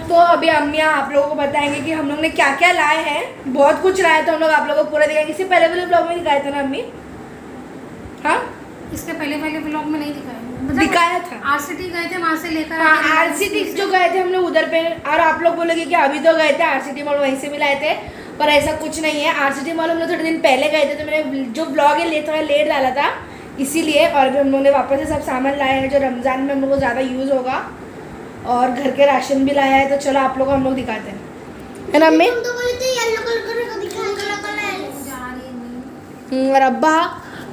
तो अभी अम्मी आप लोगों को बताएंगे कि हम लोग ने क्या क्या लाए हैं। बहुत कुछ लाए तो हम लोग आप लोगों को पूरा दिखाएंगे। इससे पहले वाले ब्लॉग में दिखाए थे ना अम्मी? हाँ, इसके पहले ब्लॉग में नहीं दिखाया, मतलब दिखाया था। आरसीटी गए थे, वहाँ से लेकर हाँ, आरसीटी जो गए थे हम लोग उधर पे। और आप लोग बोलोगे कि अभी तो गए थे आरसीटी मॉल, वहीं से भी लाए थे, पर ऐसा कुछ नहीं है। आरसीटी मॉल हम लोग थोड़े दिन पहले गए थे, तो मैंने जो ब्लॉग है थोड़ा लेट डाला था इसीलिए। और अभी हम लोगों ने वापस से सब सामान लाए हैं जो रमज़ान में हम लोग को ज़्यादा यूज़ होगा, और घर के राशन भी लाया है। तो चलो आप लोग को हम लोग दिखाते हैं, है ना अम्मी? और अब्बा,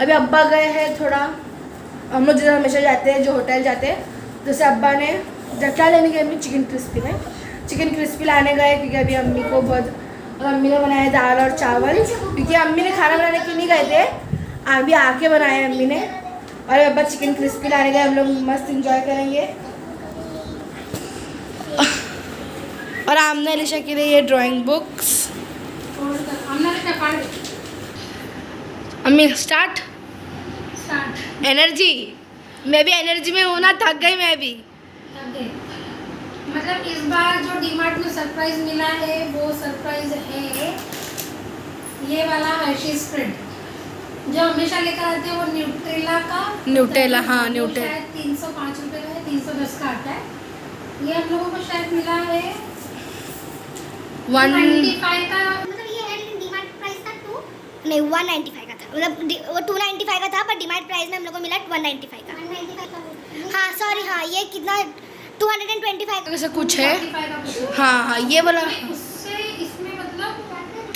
अभी अब्बा गए हैं थोड़ा, हम लोग जैसे हमेशा जाते हैं जो होटल जाते हैं, जैसे अब्बा ने क्या लेने गए अम्मी? चिकन क्रिस्पी है, चिकन क्रिस्पी लाने गए क्योंकि अभी अम्मी को बहुत, और अम्मी ने बनाया दाल और चावल, क्योंकि अम्मी ने खाना बनाने के नहीं गए थे, अभी आके बनाए अम्मी ने। और अब्बा चिकन क्रिस्पी लाने गए, हम लोग मस्त इंजॉय करेंगे। और आमना अलीशा के लिए ये ड्राइंग बुक्स। अम्मी स्टार्ट एनर्जी, मैं भी एनर्जी में हूँ ना, थक गई मैं भी। मतलब इस बार जो डीमार्ट में सरप्राइज मिला है वो सरप्राइज है ये वाला हर्शीज स्प्रेड जो हमेशा लेकर आते हैं, वो न्यूट्रेला हाँ न्यूट्रेला शायद 305 रुपये का है, 310 का आता है। ये हम लोगों को शायद मिला है 195 का, मतलब ये डीमार्ट प्राइस था 195 का था, मतलब वो 295 का था, पर डीमार्ट प्राइस में हम लोग को मिला 195 का। 195 का, हाँ सॉरी, हाँ ये कितना 225 ऐसा कुछ है। हाँ, ये वाला उससे इसमें मतलब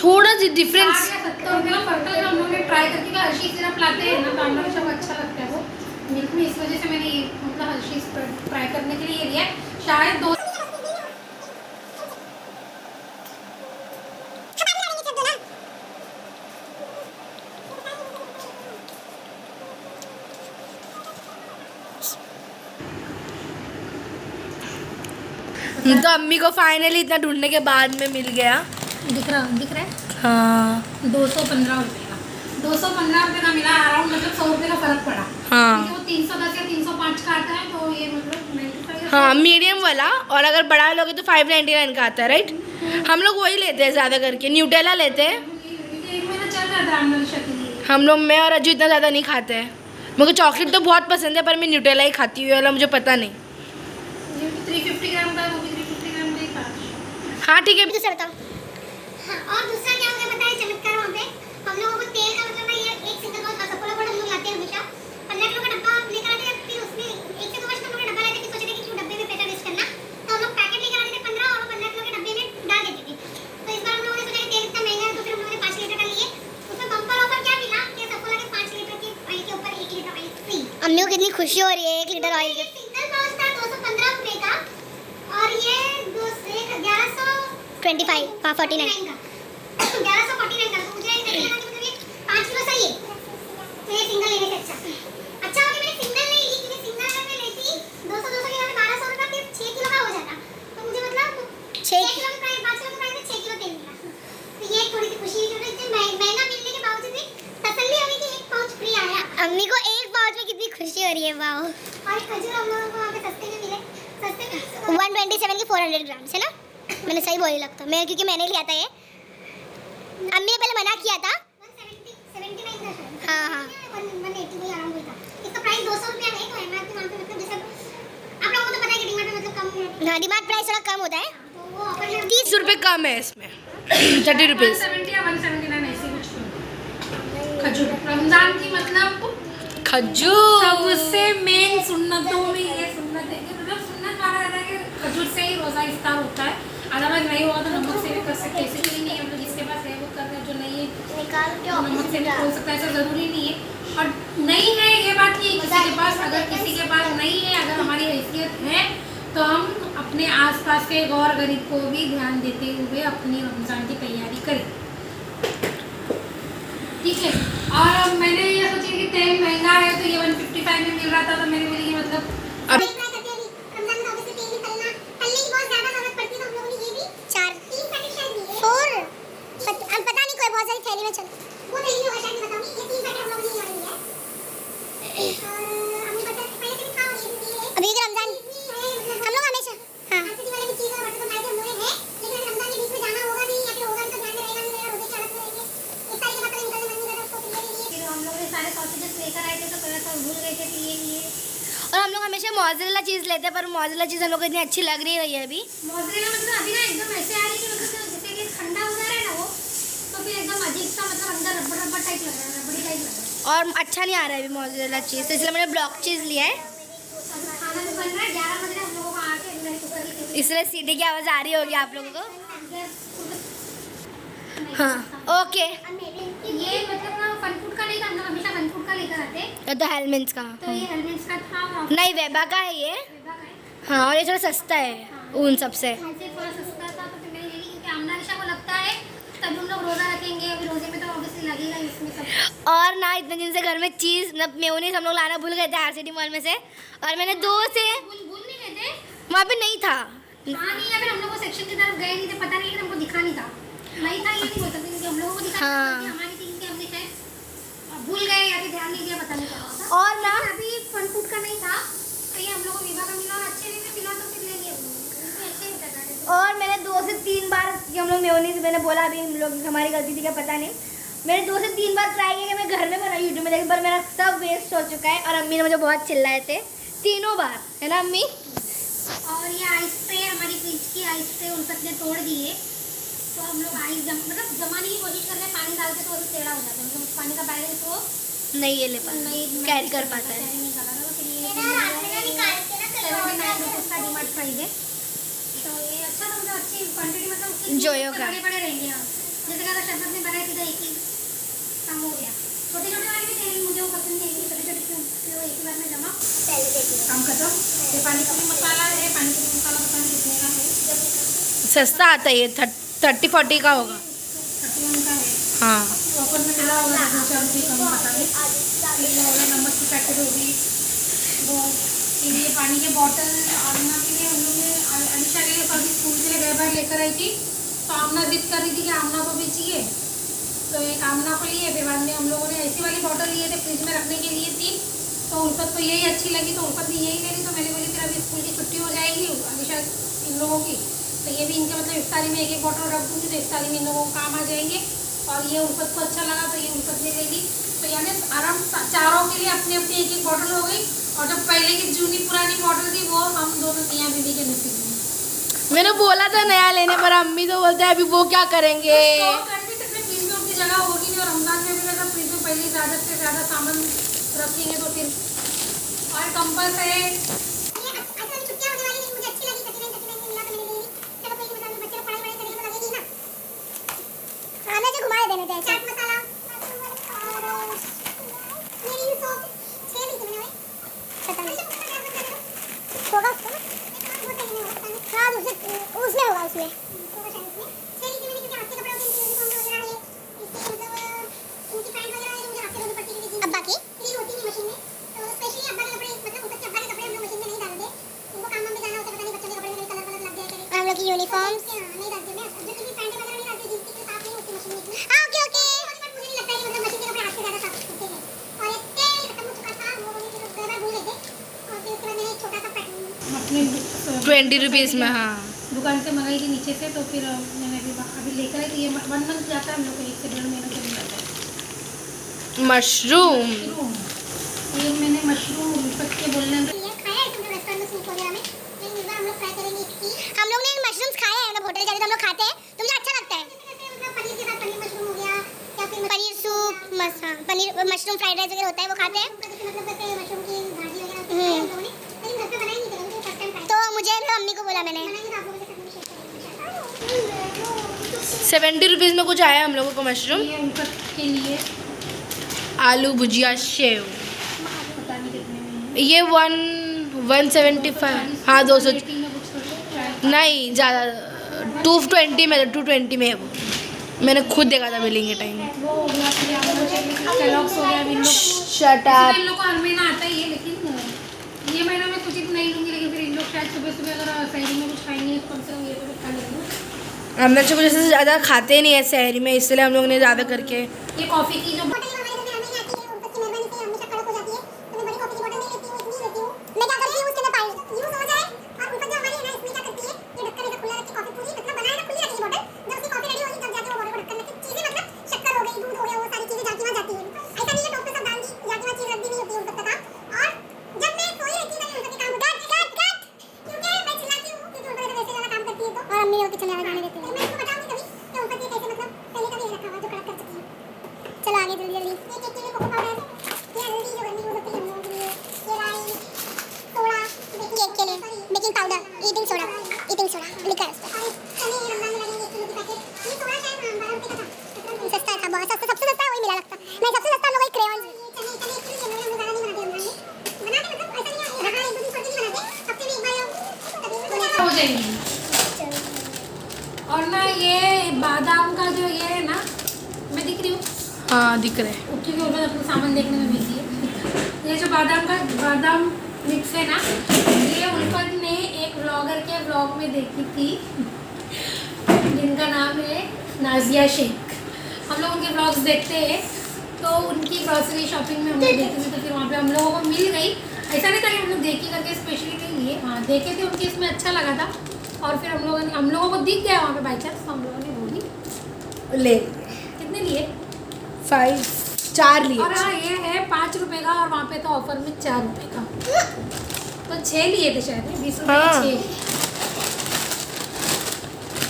थोड़ा सा डिफरेंस। 70 रुपये का फर्क है। हम लोग ने ट्राई करके हर्शी सिरप लाते हैं ना, तो हम लोग सब अच्छा लगता है वो मिल्क में, इस वजह से मैंने ये मतलब हर्शी ट्राई करने के लिए लिया है। शायद 2 तो अम्मी को फाइनली इतना ढूंढने के बाद में मिल गया। दिख रहा है हाँ 215 रुपये का, 215 रुपये का मिला अराउंड, मतलब 100 रुपये का फर्क पड़ा। हाँ वो 310 या 305 का आता है, तो ये मतलब 95। हाँ मीडियम वाला, और अगर बड़ा लोगे तो 599 का आता है, राइट? हम लोग वही लेते हैं ज़्यादा करके, न्यूटेला लेते हैं। एक महीना चल रहा था आमनालिशा के लिए। हम लोग, मैं और अजू इतना ज़्यादा नहीं खाते हैं। मुझे चॉकलेट तो बहुत पसंद है, पर मैं न्यूटेला ही खाती हूँ, वाला मुझे पता नहीं। ये भी 350 ग्राम का है, वो भी 350 ग्राम का ही था। हाँ ठीक है। दूसरा बताओ। हाँ, और दूसरा क्या हो गया पता है चमत्कार वहाँ पे? हम लोगों को तेल का मतलब ना, ये एक सिंगल बहुत सफोला बड़ा हम लोग लाते हैं हमेशा, 15 किलो का डब्बा लेकर आते हैं, फिर उसमें 1 से 2 वर्ष तक हम लोग डब्बा लेते थे, सोचते थे कि क्यों डब्बे में पैसा वेस्ट करना, तो हम लोग पैकेट लेकर आते थे 15, और 15 किलो के डब्बे में डाल देते थे। तो इस बार हम लोगों ने सोचा कि तेल इतना महंगा है, तो फिर हम लोगों ने 5 लीटर का लिए। उसमें बम्पर ऑफर क्या मिला कि सफोला के 5 लीटर के ऑयल के ऊपर 1 लीटर ऑयल फ्री। अम्मी को कितनी खुशी हो रही है 1 लीटर ऑयल के। सिंगल पाउच था 215 रुपए का, और ये 1125 हाँ 49 का, 1149 का। तो मुझे ऐसा लगा कि मतलब ये 5 किलो सही है, तो ये सिंगल लेने से अच्छा हो गया मैंने सिंगल नहीं ली, क्योंकि सिंगल अगर मैं लेती 200 के बाद 1200 रुपया, फिर 6 किलो का हो जाता, तो मुझे मतलब 6 किलो के प्राइस 5 किलो के प्राइस में 6 किलो तेल मिला। तो ये थोड़ी सी खुशी हुई, इतने महंगा मिलने के बावजूद भी तसल्ली हो गई कि 1 पाउच फ्री आया। अम्मी को 1 पाउच में कितनी खुशी हो रही है, वाओ। और खजूर हम लोगों को वहाँ पे सस्ते में मिले, सस्ते में 127 के 400 ग्राम है ना, मैंने सही बोली लगता मैं, क्योंकि मैंने लिया था ये। अम्मी ने पहले मना किया था 179 का, हाँ हाँ 180 कोई अराउंड हुई था। इसका प्राइस 200 रुपया है, तो एमआरपी वहाँ पे मतलब जैसे आप लोगों को तो पता है कि डीमार्ट में मतलब कम है, हाँ डीमार्ट प्राइस थोड़ा कम होता है, तो वो ऑफर में 30 रुपये कम है इसमें, 30 रुपीज़। 170 या 179 ऐसे कुछ खजूर रमजान की मतलब खजूर सबसे मेन सुन्नतों में ये सुन्नत है कि मतलब सुन्नत माना जाता है कि खजूर से ही रोज़ा इफ्तार होता है, अदरवाइज नहीं होगा तो नमक से भी कर सकते हैं, ऐसे भी नहीं है मतलब जिसके पास है वो कर रहे हैं, जो नहीं है निकाल के नमक से भी खोल सकता है, ऐसा ज़रूरी नहीं है। और नहीं है ये बात नहीं है किसी के पास, अगर किसी के पास नहीं है, अगर हमारी हैसियत है तो हम अपने आसपास के गौर गरीब को भी ध्यान देते हुए अपनी रमज़ान की तैयारी करें, ठीक है। और मैंने ये सोची कि तेल महंगा है, तो ये 155 में मिल रहा था, तो मैंने बोली कि मतलब अब अभी रमजान हम लोग हमेशा हाँ मोज़रेला चीज़ लेते हैं, पर मोज़रेला चीज़ हम लोग को इतनी अच्छी लग नहीं रही है अभी। मोज़रेला मतलब अभी ना एकदम ऐसे आ रही है कि मतलब जैसे कि ठंडा हो जा रहा है ना वो, तो फिर एकदम अजीब सा मतलब अंदर रबड़ रबड़ टाइप लग रहा है, रबड़ी टाइप लग रहा है। और अच्छा नहीं आ रहा है अभी मोज़रेला चीज़, तो इसलिए मैंने ब्लॉक चीज़ लिया है। अभी खाना भी बन रहा है, 11 बज रहे हम लोगों को आके मेरे कुकर की इसलिए सीटी की आवाज़ आ रही होगी आप लोगों को। हाँ ओके। ये मतलब ना फन फूड का नहीं था, हम लोग हमेशा फन फूड का लेकर आते। ये तो हेलमेंस का, तो ये हेलमेट्स का था और नहीं वेबा का है ये। वेबा का है। हाँ, और ये थोड़ा सस्ता है उन सबसे। ऐसे थोड़ा सस्ता था तो फिर मैंने ले ली, क्योंकि आमना निशा को लगता है तब हम लोग रोज़ा रखेंगे, अभी रोज़े में तो ऑब्वियसली लगेगा इसमें सब। और ना इतने दिन से घर में चीज़ मतलब मेयोनीज हम लोग लाना भूल गए थे आरसीटी मॉल में से, और मैंने 2 से भूल नहीं गए थे। वहाँ पे नहीं था। हाँ नहीं है, फिर हम लोग वो सेक्शन की तरफ गए नहीं थे, पता नहीं कि हमको दिखा नहीं था, नहीं था ये नहीं बोल सकते, क्योंकि हम लोगों को दिखा हाँ। था कि हमारी टीम के हमने शायद भूल गए या फिर ध्यान नहीं दिया, पता नहीं क्या हुआ था। और ना लेकिन अभी फन फूड का नहीं था, तो ये हम लोग को विवाह का मिला और अच्छे भी मिला, तो फिर ले लिया हम लोग, अच्छे ही था। और मैंने 2 से 3 बार कि हम लोग मेयोनीज, मैंने बोला अभी हम लोग हमारी गलती थी क्या पता नहीं, मैंने 2 से 3 बार ट्राई किया कि मैं घर में बनाऊँ यूट्यूब में, लेकिन पर मेरा सब वेस्ट हो चुका है। और अम्मी ने मुझे बहुत चिल्लाए थे 3 बार, है ना अम्मी? और ये आइस ट्रे, हमारी फ्रिज की आइस ट्रे उल्फत ने तोड़ दिए, तो हम लोग आइस मतलब जमाने की कोशिश कर रहे हैं, पानी डालते तो वो टेढ़ा हो जाता है, मतलब पानी का बैलेंस वो नहीं ये ले पाता, नहीं कैरी कर पाता है। नहीं कर रहा, तो फिर ये डिमांड प्राइस है, तो ये अच्छा था, मतलब अच्छी क्वांटिटी, मतलब उसके जोयो का। बड़े बड़े रहेंगे। हाँ, जैसे कि अगर शरबत में बनाए थे तो एक ही काम हो गया, छोटे छोटे वाले भी थे, मुझे वो पसंद नहीं है, छोटे छोटे एक ही बार में जमा काम खत्म। ये पानी पूरी मसाला है, पानी पूरी मसाला पता नहीं कितने का है, सस्ता आता है ये, 30-40 का होगा। 31 का है। हाँ ऑफर में मिला होगा 2-4 रुपये कम, पता नहीं। फिर ये हो गया नमक की पैकेट होगी वो, फिर ये पानी के बॉटल आमना के लिए हम लोग ने अनिशा के लिए कभी स्कूल के लिए गए बार लेकर आई थी, तो आमना जिद कर रही थी कि आमना को भी चाहिए, तो एक आमना को लिए, फिर बाद में हम लोगों ने ऐसी वाली बॉटल लिए थे फ्रिज में रखने के लिए थी, तो उल्फत को यही अच्छी लगी, तो उल्फत ने यही ले ली, तो मैंने बोली फिर अभी स्कूल की छुट्टी हो जाएगी अनिशा इन लोगों की, तो ये भी इनके मतलब इफ्तारी में एक एक बॉटल रख दूँगी, तो इफ्तारी में इन लोगों को काम आ जाएंगे। और ये उल्फत को अच्छा लगा, तो ये उल्फत ने ले ली, तो यानी आराम चारों के लिए अपनी अपनी एक एक बॉटल हो गई। और जो पहले की जूनी पुरानी बॉटल थी वो हम दोनों मियाँ बीवी के नसीब में। मैंने बोला था नया लेने पर, अम्मी तो बोलते हैं अभी वो क्या करेंगे। तो कर भी सकते, फ्रिज में उनकी जगह होगी नहीं, और रमजान में भी अगर फ्रिज में पहले ज़्यादा से ज़्यादा सामान रखेंगे तो फिर, और कंपल्स है। देना चाहिए चाट मसाला और मेरी सॉस 6 ली थी मैंने, पता नहीं होगा हाँ उसमें होगा, उसमें 6 ली थी मैंने, क्योंकि हाथ के कपड़े यूनिफॉर्म वगैरह है, इससे मतलब उनकी पैंट वगैरह है, मुझे हाथ से धोनी पड़ती थी। अब्बा की क्लीन होती नहीं मशीन में, तो स्पेशली अब्बा के कपड़े, मतलब ऊपर के अब्बा के कपड़े हम लोग मशीन में नहीं डालते, उनको काम में जाना होता है, पता नहीं बच्चों के कपड़े में कलर वलर लग जाए, हम लोग की यूनिफॉर्म नहीं डालते, मैं जो किसी पैंट वगैरह नहीं डालती, जिसकी साफ नहीं होती मशीन में। हां ओके ओके, मुझे नहीं लगता है कि मतलब मशीन के कपड़े हाथ से ज्यादा साफ होते हैं, और एक तेल खत्म हो चुका था, वो मुझे कई बार भूल गए थे, और फिर उसके बाद मैंने एक छोटा सा पैकेट अपने 20 रुपीज़ में। हाँ दुकान से मंगाई थी नीचे से, तो फिर मैंने अभी लेकर आई, तो ये 1 मंथ जाता है हम लोग को, 1 से 1.5 महीना चल जाता है। मशरूम, ये मैंने मशरूम उल्फत के बोलने में ये खाया है तुमने रेस्टोरेंट में, सूप वगैरह में, लेकिन इस बार हम लोग ट्राई करेंगे इसकी। हम लोग ने मशरूम्स खाए हैं, मतलब होटल जाते तो हम लोग खाते हैं, तो मुझे अच्छा लगता है, मतलब पनीर के साथ पनीर मशरूम हो गया, या फिर paneer soup, paneer mushroom fried rice वगैरह होता है वो खाते हैं, मतलब जैसे मशरूम की भाजी वगैरह होती है हम लोगों ने, लेकिन घर पे बनाई नहीं थी, फर्स्ट टाइम खाई, तो मुझे ना अम्मी को बोला मैंने बनाएंगे तो आप लोगों के साथ में शेयर करेंगे। 70 रुपीज़ में कुछ आया हम लोगों को मशरूम, ये उल्फत के लिए आलू भुजिया सेव, पता नहीं कितने में है। ये 175, हाँ 200 रेटिंग में कुछ तो नहीं ज़्यादा, 220 में, 220 में है वो, मैंने खुद देखा था बिलिंग के टाइम। वो हो गया, फिर कैलॉग्स हो गया, इन लोग शट अप। इन लोग को हर महीना आता ही है, लेकिन ये महीना में कुछ नहीं लूँगी, लेकिन फिर इन लोग शायद सुबह सुबह अगर सहरी में कुछ खाएंगे तो कम से कम ये तो खा लेंगे। अंदर से कुछ ऐसे ज़्यादा खाते ही नहीं है शहरी में, इसलिए हम लोग ने ज़्यादा करके। ये कॉफ़ी की जो होटल में हमारे घर में आने आती है, उनकी मेहरबानी से हमेशा कड़क हो जाती है, तो मैं बड़ी कॉफी की बोतल नहीं लेती हूँ, इतनी लेती हूँ। मैं क्या करती हूँ उसके अंदर पानी यूज हो जाए, और ऊपर जो हमारी है ना इसमें क्या करती है, ये ढक्कन ऐसा खुला रखती कॉफी पूरी, मतलब बनाए ना खुली रखी बोतल, जब उसकी कॉफी रेडी होगी तब जाके वो बोतल को ढक्कन रखती, चीजें मतलब शक्कर हो गई, दूध हो गया, वो सारी चीजें जाती वहाँ जाती है, ऐसा नहीं है टोप पे सब डाल दी, जाके वहाँ चीज रख दी नहीं होती है उन तक का। और जब मैं सोई रहती हूँ, मैंने उनका काम होता है, लोग किचन में जाने देते हैं। मैं आपको बताऊंगी कभी कि ऊपर ये कैसे मतलब पहले का भी रखा हुआ जो कड़क कर सकती है। चलो आगे जल्दी जल्दी। ये केक के लिए कोको पाउडर, ये हल्दी जो गर्मी हो सकती है हम लोगों के लिए, ये राई, सोडा, केक के लिए baking powder, eating soda liquor, और चने रमजान में लगेंगे 1 किलो के पैकेट। ये सोडा शायद 12 रुपए का था, सस्ता था बहुत सस्ता, सबसे सस्ता वही मिला लगता। नहीं सबसे सस्ता हम लोग क्रेयॉन्स, चने चने एक्चुअली हम लोग ज़्यादा नहीं बनाते रमजान में, बनाते मतलब ऐसा नहीं है रखा 1-2 दिन छोड़ के नहीं बनाते, हफ्ते में एक बार हो जाएंगी। और ना ये बादाम का जो ये है ना, मैं दिख रही हूँ हाँ दिख रहे हैं। क्योंकि वो अपना सामान देखने में बिजी है। ये जो बादाम मिक्स है ना, ये उल्फत ने एक व्लॉगर के व्लॉग में देखी थी जिनका नाम है नाजिया शेख। हम लोग उनके व्लॉग्स देखते हैं, तो उनकी ग्रॉसरी शॉपिंग में हम लोग देखते थे, तो फिर वहाँ पे हम लोगों को मिल गई। ऐसा नहीं था कि हम लोग देखी करके स्पेशली नहीं लिए, हाँ देखे थे उनके, इसमें अच्छा लगा था और फिर हम लोगों को दिख गया वहाँ पे बाई चांस, तो हम लोगों ने बोली ले कितने लिए 4 लिए। और हाँ ये है 5 रुपए का, और वहाँ पे तो ऑफर में 4 रुपए का, तो 6 लिए थे शायद, 20 रुपए हाँ। के 6।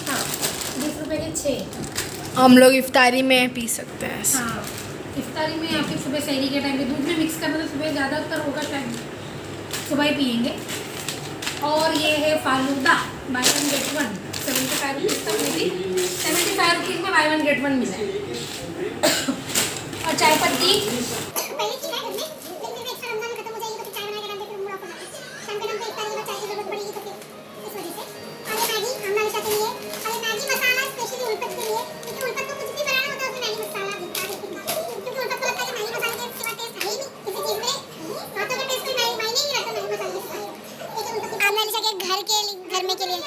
हाँ 20 रुपए के 6। हम लोग इफ्तारी में पी सकते हैं। हाँ इफ्तारी में या फिर सुबह सहरी के टाइम पे दूध में मिक्स करना, तो सुबह ज़्यादातर होगा शायद, सुबह ही पियेंगे। और ये है फालूदा बाय 1 गेट 1, 75 रुपीज़ तक में भी, 75 रुपीज़ में बाय 1 गेट 1 मिला है। और चाय पत्ती पहले की है घर में, लेकिन फिर भी एक्स्ट्रा रमजान खत्म हो जाएगी तो फिर चाय बना के रख देते हैं, मूड ऑफ हो जाता है। शाम के टाइम पे इफ्तारी के बाद चाय की जरूरत पड़ेगी, तो फिर इस वजह से। और ये मैगी हमना निशा के लिए, और ये मैगी मसाला स्पेशली उल्फत के लिए, क्योंकि उल्फत को कुछ भी बनाना होता है उसमें मैगी मसाला दिखता है, क्योंकि उल्फत को लगता है कि मैगी मसाले के सिवा टेस्ट है ही नहीं किसी चीज़ में, हाथों का टेस्ट कोई मायने ही नहीं रखता मैगी मसाले के सिवा। हमना निशा के घर में के लिए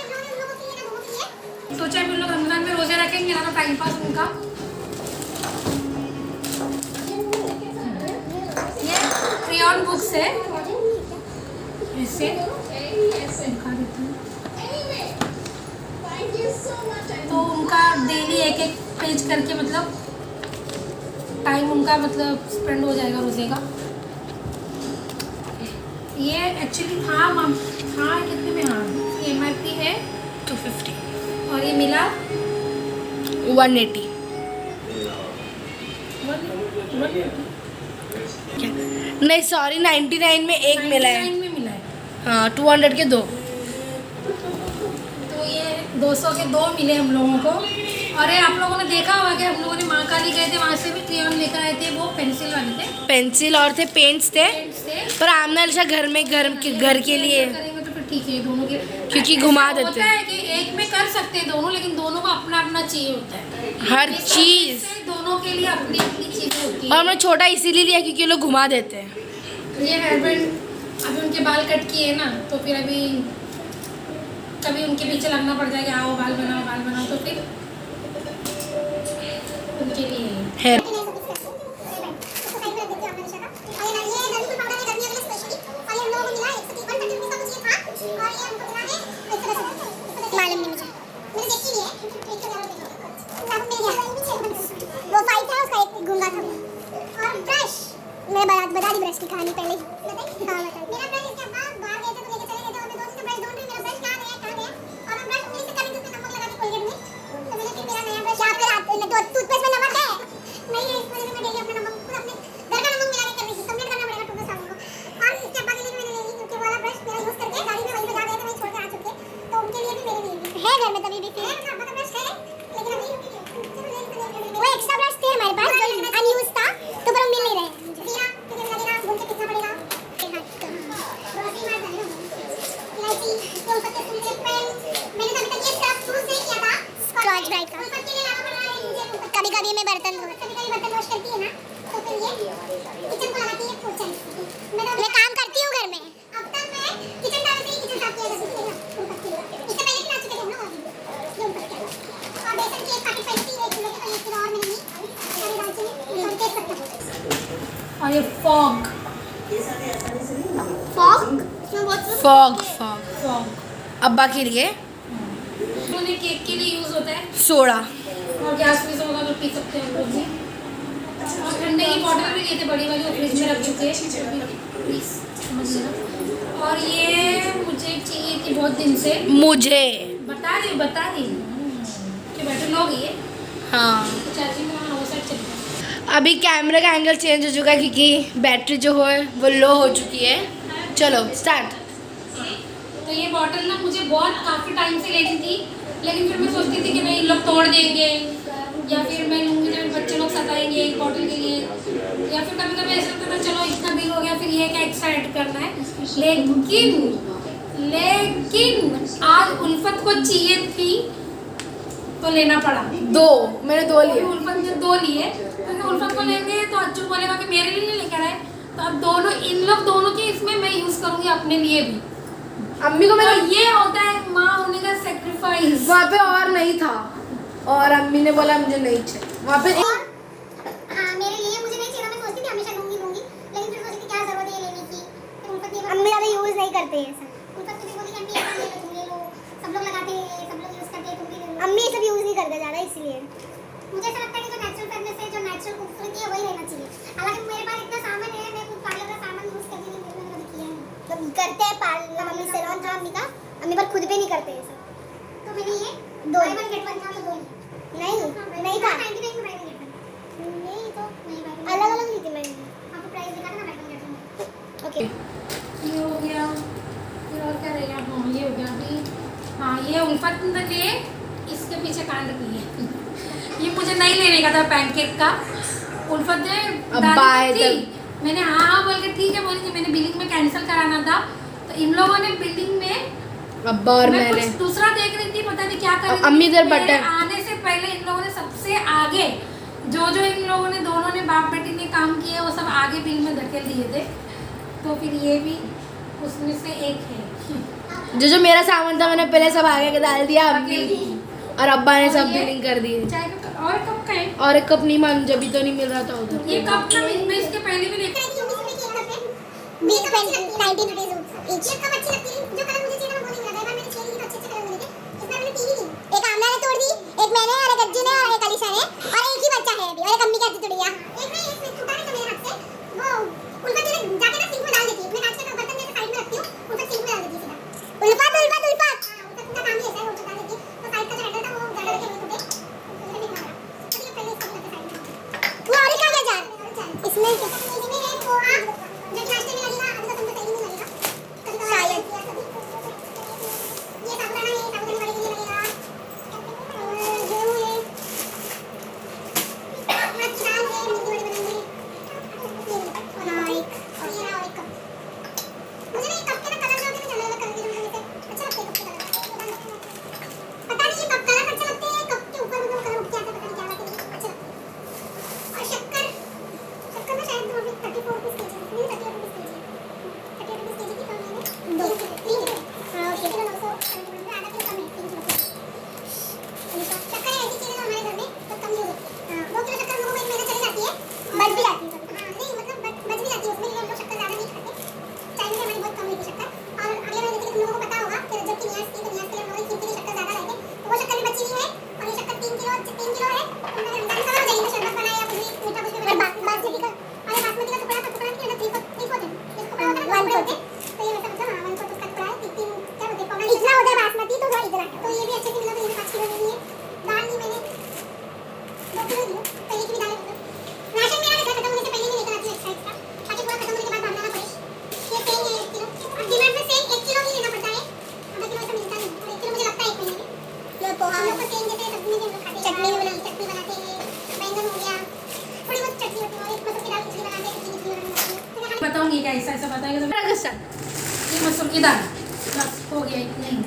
सोचा भी लोग रमजान में रोजे रखेंगे ना, तो टाइम पास उनका। ये क्रेयॉन बुक्स है, ऐसे दिखा देती हूँ, तो उनका डेली एक पेज करके मतलब टाइम उनका मतलब स्पेंड हो जाएगा रोजे का। ये एक्चुअली हाँ कितने में, हाँ MRP है 250 और ये मिला 180। नहीं सॉरी 99 में एक मिला है। 99 में मिला है, हाँ 200 के 2। तो ये 200 के 2 मिले हम लोगों को। और ये आप लोगों ने देखा होगा कि हम लोगों ने माँ काली गए थे, वहाँ से भी क्रेयॉन लेकर आए थे, वो पेंसिल वाले थे, पेंसिल और थे पेंट्स थे, पेंट्स थे। पर आमना निशा घर के लिए, करेंगे तो फिर ठीक है दोनों के, क्योंकि घुमा ऐसा देते होता है कि एक में कर सकते हैं दोनों, लेकिन दोनों को अपना अपना चाहिए होता है, हर इस चीज़। वजह से दोनों के लिए अपनी अपनी चीज़ें होती और हमने छोटा इसीलिए लिया क्योंकि ये लोग घुमा देते हैं। है। ये हेयरबैंड अभी उनके बाल कट किए ना, तो फिर अभी कभी उनके पीछे लगना पड़ जाएगा, आओ बाल बनाओ, तो फिर उनके लिए है। मालूम नहीं मुझे, मैंने देखी नहीं है, वो फाइट था उसका, एक गूंगा था। और ब्रश मैं बता दी ब्रश की कहानी पहले ही। हाँ बता। मेरा ब्रश इसके बाद बाहर गए थे तो लेके चले गए थे, और मैं 2 दिन से ब्रश ढूंढ रही हूँ, मेरा ब्रश कहाँ गया, और मैं ब्रश उंगली से कर रही थी उसमें नमक लगा के कोलगेट में, तो मैंने फिर मेरा नया ब्रश या फिर टूथपेस्ट में नमक है नहीं है, इस वजह से मैं डेली अपना नमक खुद अपने घर का नमक मिला के कर रही थी, कंप्लीट करना पड़ेगा टूथपेस्ट वाले को। और इसके बाद मैंने ले ली, क्योंकि वाला ब्रश मेरा यूज़ करके गाड़ी में वहीं पे जा गए थे, वहीं छोड़ के आ चुके, तो उनके लिए भी मेरे लिए भी है घर में तभी भी फिर मतलब ब्रश है, लेकिन अभी वो एक्स्ट्रा ब्रश थे हमारे पास जो अनयूज था, तो पर हम मिल नहीं रहे मुझे, क्योंकि लगेगा घूम के कितना पड़ेगा। इलायची तो ऊपर के फूल के पेन, मैंने अभी तक ये स्टफ यूज नहीं किया था स्कॉच ब्राइट का, ऊपर के लिए लाना पड़ रहा है मुझे। कभी-कभी मैं बर्तन वॉश करती है ना, तो फिर ये किचन को लगाती है पोछा। मैं काम करती हूँ घर में, अब तक मैं किचन डालते ही किचन साफ किया करती थी ना, ऊपर के लिए इससे पहले भी आ चुके थे ना, जो ऊपर के और बेसन की एक पैकेट पड़ी थी 1 किलो की, और मैंने नहीं सारे दालचीनी और तेज पत्ता। और ये फॉग फॉग अब्बा के लिए, उन्होंने केक के लिए यूज़ होता है, सोडा। और गैस में से होगा तो पी सकते हैं हम लोग भी। और ठंडे की बॉटल भी लिए थे बड़ी वाली, वो फ्रिज में रख चुके हैं, प्लीज़ समझ लेना। और ये मुझे चाहिए थी बहुत दिन से, मुझे बट बता रही कि बैठे लोग ये हाँ चार्जिंग में वो साइड चली गई। अभी कैमरे का एंगल चेंज हो चुका है क्योंकि बैटरी जो है वो लो हो चुकी है। चलो स्टार्ट। तो ये बॉटल ना मुझे बहुत काफ़ी टाइम से लेनी थी, लेकिन फिर मैं सोचती थी कि नहीं लोग तोड़ देंगे या फिर मैं लूँगी तो बच्चे लोग सताएंगे एक बॉटल के लिए, या फिर कभी कभी ऐसा लगता था चलो इतना बिल हो गया फिर ये क्या एक्स्ट्रा ऐड करना है। लेकिन आज उल्फत को चाहिए थी तो लेना पड़ा। मैंने दो लिए। उल्फत ने 2 लिए क्योंकि उल्फत को लेंगे तो अच्छू बोलेगा कि मेरे लिए नहीं लेकर आए, तो अब दोनों इन लोग दोनों के इसमें मैं यूज़ करूँगी अपने लिए भी। अम्मी को मैंने ये होता है माँ होने का सेक्रीफाइस। वहाँ पे और नहीं था और अम्मी ने बोला मुझे नहीं चाहिए वहाँ पे। हाँ मेरे लिए मुझे नहीं चाहिए, मैं सोचती थी हमेशा लूंगी लेकिन फिर सोचती थी क्या जरूरत है लेने की। फिर उल्फत ने अम्मी ज़्यादा यूज़ नहीं करते हैं ऐसा। उल्फत ने बोली आंटी ये ले लो तुम ले लो, सब लोग लगाते हैं सब लोग यूज़ करते हैं तुम भी ले लो। अम्मी सब यूज़ नहीं करते ज़्यादा, इसलिए मुझे ऐसा लगता है कि जो नेचुरल फेयरनेस है जो नेचुरल खूबसूरती है वही रहना चाहिए। हालांकि मेरे पास इतना सामान है, मैं खुद पार्लर का सामान यूज़ करती नहीं, मैंने कभी किया नहीं। तो करते हैं पार्लर, मम्मी सैलून था अम्मी का, अम्मी पर खुद भी नहीं करते हैं सब। तो मैंने ये 2 बाय 1 गेट 1 था तो 2 नहीं था 99 में बाय 1 गेट 1 नहीं तो नहीं बाय अलग अलग ली थी मैंने, आपको प्राइस दिखा था ना बाय 1 गेट 1। ओके ये हो गया, फिर और क्या रहेगा? हाँ ये हो गया अभी। हाँ ये उल्फत ने इसके पीछे कांड की है। ये मुझे नहीं लेने का था पैनकेक का, उल्फत ने डाली थी। मैंने हाँ बोल के ठीक है बोली कि मैंने बिलिंग में कैंसिल कराना था, तो इन लोगों ने बिलिंग में अब्बा और मैं मैंने कुछ दूसरा देख रही थी, पता नहीं क्या कर रही थी। अम्मी इधर मेरे बटन आने से पहले इन लोगों ने सबसे आगे जो इन लोगों ने दोनों ने बाप बेटी ने काम किए वो सब आगे बिल में धकेल दिए थे, तो फिर ये भी उसमें से एक है। जो मेरा सामान था मैंने पहले सब आगे डाल दिया अम्मी और अब्बा ने सब और ये- बिलिंग कर दिए। चाय का कप और कप का है। और एक कप नहीं मान जब भी तो नहीं मिल रहा था उधर। ये कप ना मैं इसके पहले भी लेकर बीस 19 रुपीस ईच। ये कप अच्छी लगती है, जो कलर मुझे चाहिए था वो नहीं मिला था। एक बार मैंने चाहिए थी तो अच्छे कलर मिले थे, इस बार मैंने 3 ही ली। एक आमना ने तोड़ दी, एक मैंने और एक अज्जू ने और एक अलीशा ने, और एक ही बच्चा है अभी और एक अम्मी का तोड़ दिया। एक नहीं इसमें छूटा नहीं था मेरे हाथ से, वो उल्फत ने जाके ना सिंक में डाल देती है। मैं कांच का बर्तन जैसे साइड में रखती हूँ, उल्फत सिंक में डाल देती है सीधा। उल्फत हां उल्फत का काम ही ऐसा है, उल्फत डाल देती है। तो साइड का जो हैंडल था वो गड़ा के नहीं टूटे, तो नहीं मारा। तो ये पहले इसको लगा साइड में। वो और क्या जार इसमें है वो आप जो नाश्ते में लगेगा अभी तो तुमको सही नहीं लगेगा शायद। ये साबुदाना है, साबुदाने वाले के लिए लगेगा। और गेहूं है, अच्छा है मिर्ची वाले बनाएंगे। हाँ एक और ये रहा एक कप। मुझे ना ये कप के ना कलर जो होते हैं ना अलग अलग कलर के जो मुझे अच्छा लगते हैं कप के कलर। पता नहीं ये कप कलर अच्छे लगते हैं, कप के ऊपर मतलब कलर उठ के आता है, पता नहीं क्या बात है, अच्छा लगता है। और शक्कर में शायद 34 रुपीस केजी नहीं 38 रुपीस केजी 38 रुपीस केजी की कम मैंने 2 3 हां ओके किलो 900 आधा किलो कम है 3 किलो शक्कर ऐसी चीजें हमारे घर में तो कम यूज होती है। 2 किलो शक्कर हम लोगों को एक महीने चली जाती है, बच भी जाती है। हां नहीं मतलब बच भी जाती है, उसमें हम लोग शक्कर ज्यादा नहीं खाते, चाय में हमारी बहुत कम रहती है शक्कर। और अगले महीने जैसे कि तुम लोगों को पता होगा कि जब की न्यास की तो न्यास के लिए हम लोग खीर के लिए शक्कर ज्यादा लाते, तो वो शक्कर भी बची हुई है और ये शक्कर 3 किलो है। तो मैंने रमजान का जाएंगे शरबत बनाया या कुछ भी मीठा कुछ भी बनाया बासमती का, और ये बासमती का टुकड़ा था, टुकड़ा नहीं है 3 4 इसको पड़ा होता है 1 4 तो ये वैसा मतलब 1 4 उसका टुकड़ा है 3 क्या बोलते हैं पौना इतना होता है बासमती तो वो इतना है। तो ये भी अच्छे से मिला, तो ये 5 किलो ले लिए। दाल ली मैंने 2 किलो ली, तो ये की भी दाल है। राशन मेरा घर खत्म होने से पहले ही लेकर आती हूँ एक्स्ट्रा ताकि पूरा खत्म होने के बाद भागना ना पड़े। ये सेम है 1 किलो और डिमांड में सेम 1 किलो ही लेना पड़ता है, आधा किलो ऐसा मिलता नहीं, और 1 किलो मुझे लगता है 1 महीने में। ये पोहा हम लोग को सेम जैसे सब्जी में हम लोग खाते हैं, चटनी बनाते हैं, बैंगन हो गया थोड़ी बहुत चटनी होती है, और एक मसूर की दाल खिचड़ी बनाते हैं, खिचड़ी बनाते हैं। बताऊंगी क्या ऐसा ऐसा बताएगा तो ये मसूर की दाल बस हो गया इतना ही।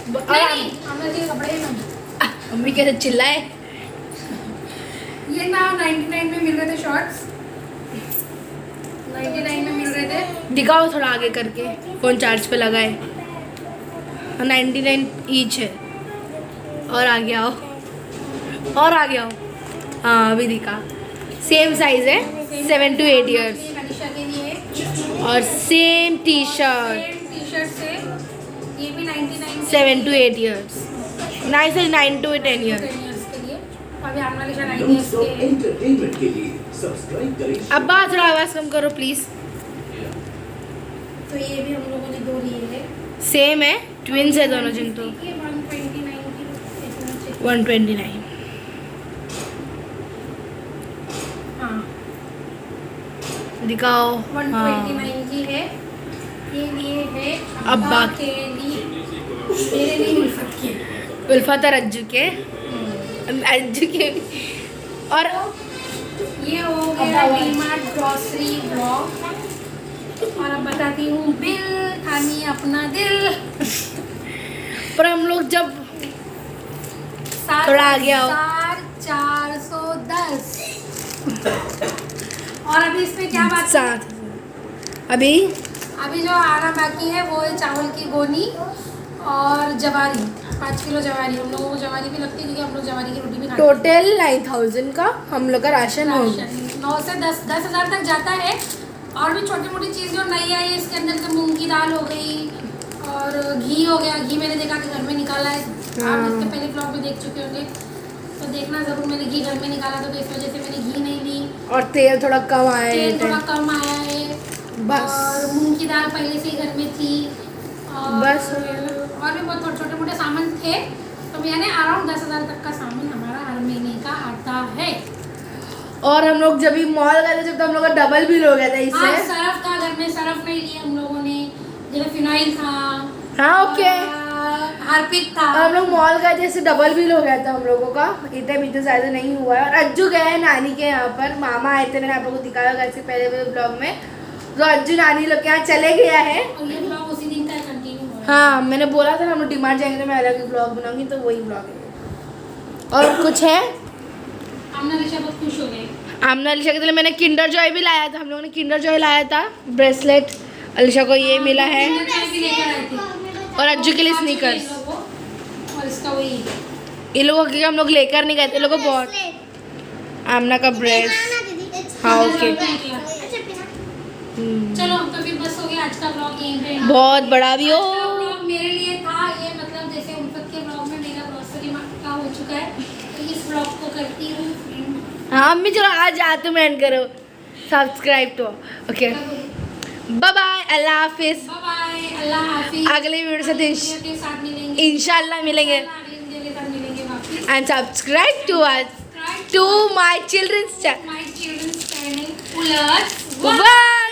नहीं हमने ये कपड़े में अम्मी कैसे चिल्लाए। ये ना 99 में मिल रहे थे शॉर्ट्स, 99 में मिल रहे थे। दिखाओ थोड़ा आगे करके फोन चार्ज पे लगाए। 99 ईच है। और आगे आओ और आगे आओ। हाँ अभी दिखा, सेम साइज है 7 to 8 years ये मनीषा के लिए और same T shirt same T shirt से ये भी 99 7 to 8 years 9 to 10 years। के लिए अभी आने वाले शायद 9 years के एंटरटेनमेंट के लिए सब्सक्राइब करें। अब बात थोड़ा आवाज़ कम करो प्लीज़। तो ये भी हम लोगों ने 2 लिए हैं। सेम है, ट्विंस है दोनों जिन तो। ये 129 129। हाँ दिखाओ। 129 की है। ये लिए है अब्बा के लिए, मेरे लिए उल्फत के। उल्फत और अज्जू के और ये हो गया डीमार्ट ग्रॉसरी ब्लॉग। और अब बताती हूँ बिल, खानी अपना दिल। पर हम लोग जब थोड़ा आगे आओ। 410। और अभी इसमें क्या बात है? साथ अभी जो आना बाकी है वो है चावल की गोनी और जवारी। 5 किलो जवारी। हम लोगों को जवारी भी लगती है क्योंकि हम लोग जवारी की रोटी भी खाते हैं। टोटल 9000 का हम लोग का राशन हो गया। 9 से 10,000 तक जाता है। और भी छोटी मोटी चीज़ जो नई आई है इसके अंदर, तो मूंग की दाल हो गई और घी हो गया। घी मैंने देखा कि घर में निकाला है। आप इसके पहले ब्लॉग में देख चुके होंगे तो देखना ज़रूर। मैंने घी घर में निकाला तो इस वजह से मैंने घी नहीं ली। और तेल थोड़ा कम आया है। तेल थोड़ा कम आया है बस। और मूंग की दाल पहले से ही घर में थी। और बस। और भी बहुत छोटे मोटे सामान थे। तो यानी अराउंड 10,000 तक का सामान हमारा हर महीने का आता है। और हम लोग जब भी मॉल गए थे जब तो हम लोग का डबल बिल हो गया था इससे। हाँ, सर्फ था घर में। सर्फ नहीं लिया हम लोगों ने। जैसे फिनाइल था। हाँ ओके। हार्पिक था। और हम लोग मॉल गए थे, इससे डबल बिल हो गया था हम लोगों का। इतने ज़्यादा नहीं हुआ है। और अज्जू गए हैं नानी के यहाँ पर। मामा आए थे, मैंने आप लोगों को दिखाया था इसके पहले ब्लॉग में। तो अज्जू नानी लोग के यहाँ चले गया है। और ये ब्लॉग उसी दिन का कंटिन्यू हो रहा है। हाँ मैंने बोला था ना हम लोग डिमांड जाएंगे तो मैं अलग ब्लॉग बनाऊंगी, तो वही ब्लॉग है। और कुछ है? आमना ऋषा बहुत खुश हो गए। आमना अलीशा के लिए मैंने किंडर जॉय भी लाया था। हम लोगों ने किंडर जॉय लाया था ब्रेसलेट। अलीशा को ये मिला है भी लेकर आए थे। और अज्जू के लिए स्नीकर्स। और इसका वही ये लोगों के हम लोग लेकर नहीं गए थे। लोगों को बहुत आमना का ब्रेस। हाँ ओके। चलो तो फिर बस हो गया आज का ब्लॉग यहीं पे। बहुत बड़ा भी हो। आज का ब्लॉग मेरे लिए था ये, मतलब जैसे उल्फत के ब्लॉग में मेरा ग्रोसरी का हो चुका है तो इस ब्लॉग को करती हूँ। हाँ अम्मी चलो आज तुम एंड करो सब्सक्राइब तो। ओके बाय बाय, अल्लाह हाफिज। बाय बाय, अल्लाह हाफिज। अगले वीडियो से के साथ मिलेंगे इंशाल्लाह मिलेंगे। मिलेंगे वापस। And subscribe to us to my childrens my childrens channel उलट। बाय।